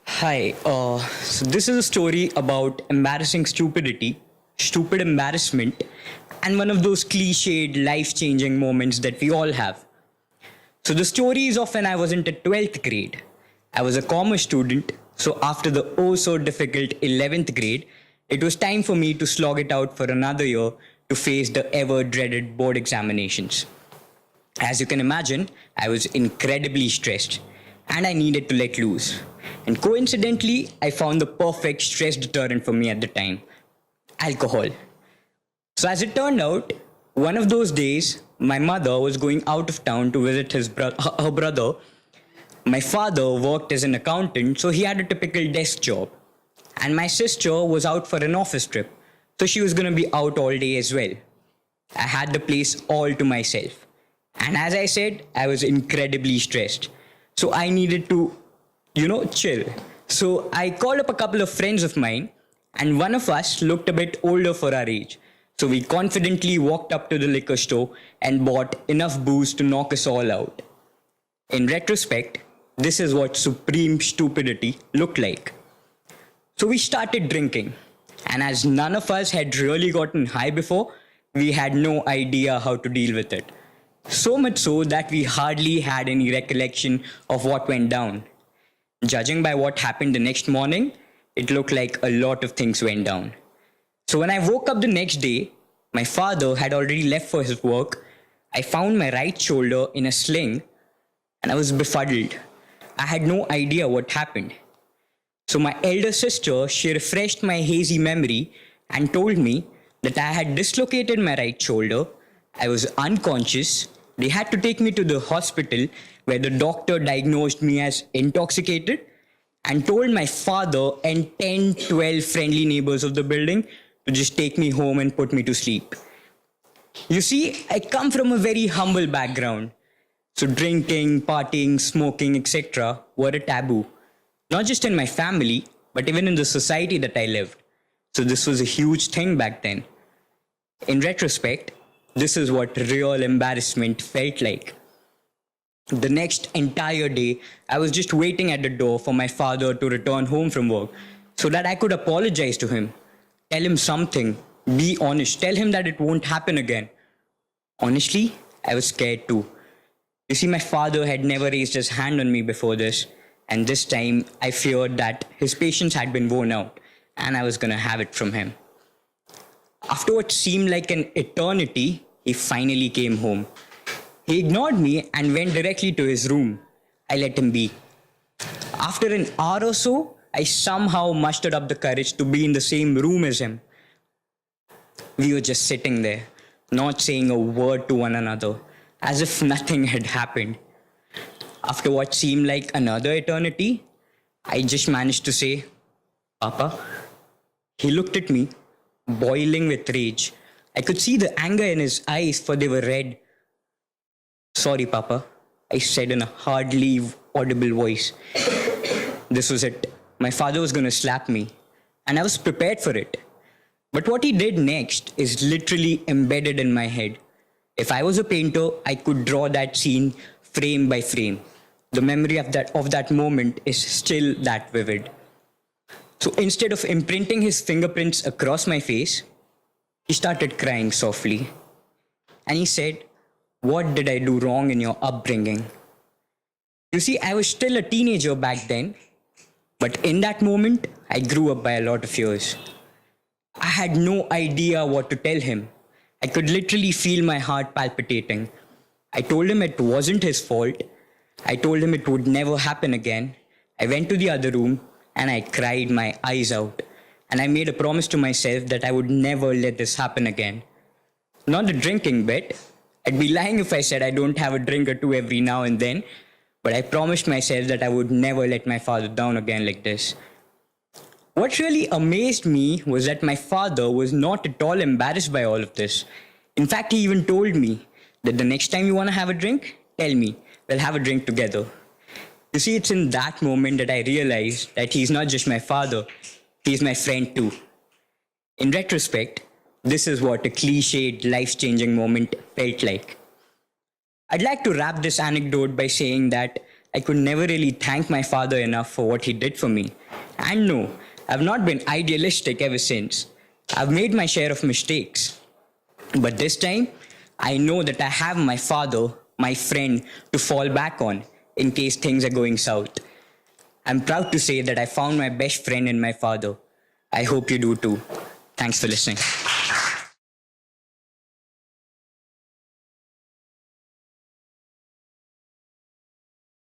Hi, so this is a story about embarrassing stupidity, stupid embarrassment, and one of those cliched life changing moments that we all have. So, the story is of when I was in the 12th grade. I was a commerce student, so after the oh so difficult 11th grade, it was time for me to slog it out for another year to face the ever dreaded board examinations. As you can imagine, I was incredibly stressed and I needed to let loose. And coincidentally, I found the perfect stress deterrent for me at the time: alcohol. So, as it turned out, one of those days, my mother was going out of town to visit her brother. My father worked as an accountant, so he had a typical desk job. And my sister was out for an office trip, so she was going to be out all day as well. I had the place all to myself. And as I said, I was incredibly stressed. So I needed to, chill. So I called up a couple of friends of mine, and one of us looked a bit older for our age. So we confidently walked up to the liquor store and bought enough booze to knock us all out. In retrospect, this is what supreme stupidity looked like. So we started drinking, and as none of us had really gotten high before, we had no idea how to deal with it. So much so that we hardly had any recollection of what went down. Judging by what happened the next morning, it looked like a lot of things went down. So when I woke up the next day, my father had already left for his work. I found my right shoulder in a sling and I was befuddled. I had no idea what happened. So my elder sister, she refreshed my hazy memory and told me that I had dislocated my right shoulder. I was unconscious. They had to take me to the hospital where the doctor diagnosed me as intoxicated and told my father and 10, 12 friendly neighbors of the building to just take me home and put me to sleep. You see, I come from a very humble background. So drinking, partying, smoking, etc. were a taboo. Not just in my family, but even in the society that I lived. So this was a huge thing back then. In retrospect, this is what real embarrassment felt like. The next entire day, I was just waiting at the door for my father to return home from work so that I could apologize to him, tell him something, be honest, tell him that it won't happen again. Honestly, I was scared too. You see, my father had never raised his hand on me before this, and this time I feared that his patience had been worn out and I was gonna have it from him. After what seemed like an eternity, he finally came home. He ignored me and went directly to his room. I let him be. After an hour or so, I somehow mustered up the courage to be in the same room as him. We were just sitting there, not saying a word to one another, as if nothing had happened. After what seemed like another eternity, I just managed to say, "Papa." He looked at me, boiling with rage. I could see the anger in his eyes, for they were red. "Sorry, Papa," I said in a hardly audible voice. This was it. My father was going to slap me, and I was prepared for it. But what he did next is literally embedded in my head. If I was a painter, I could draw that scene frame by frame. The memory of that moment is still that vivid. So instead of imprinting his fingerprints across my face, he started crying softly. And he said, "What did I do wrong in your upbringing?" You see, I was still a teenager back then, but in that moment, I grew up by a lot of years. I had no idea what to tell him. I could literally feel my heart palpitating. I told him it wasn't his fault. I told him it would never happen again. I went to the other room and I cried my eyes out. And I made a promise to myself that I would never let this happen again. Not the drinking bit. I'd be lying if I said I don't have a drink or two every now and then. But I promised myself that I would never let my father down again like this. What really amazed me was that my father was not at all embarrassed by all of this. In fact, he even told me that the next time you want to have a drink, tell me. We'll have a drink together. You see, it's in that moment that I realized that he's not just my father, he's my friend too. In retrospect, this is what a cliched, life-changing moment felt like. I'd like to wrap this anecdote by saying that I could never really thank my father enough for what he did for me. And no, I've not been idealistic ever since. I've made my share of mistakes. But this time, I know that I have my father, my friend, to fall back on in case things are going south. I'm proud to say that I found my best friend in my father. I hope you do too. Thanks for listening.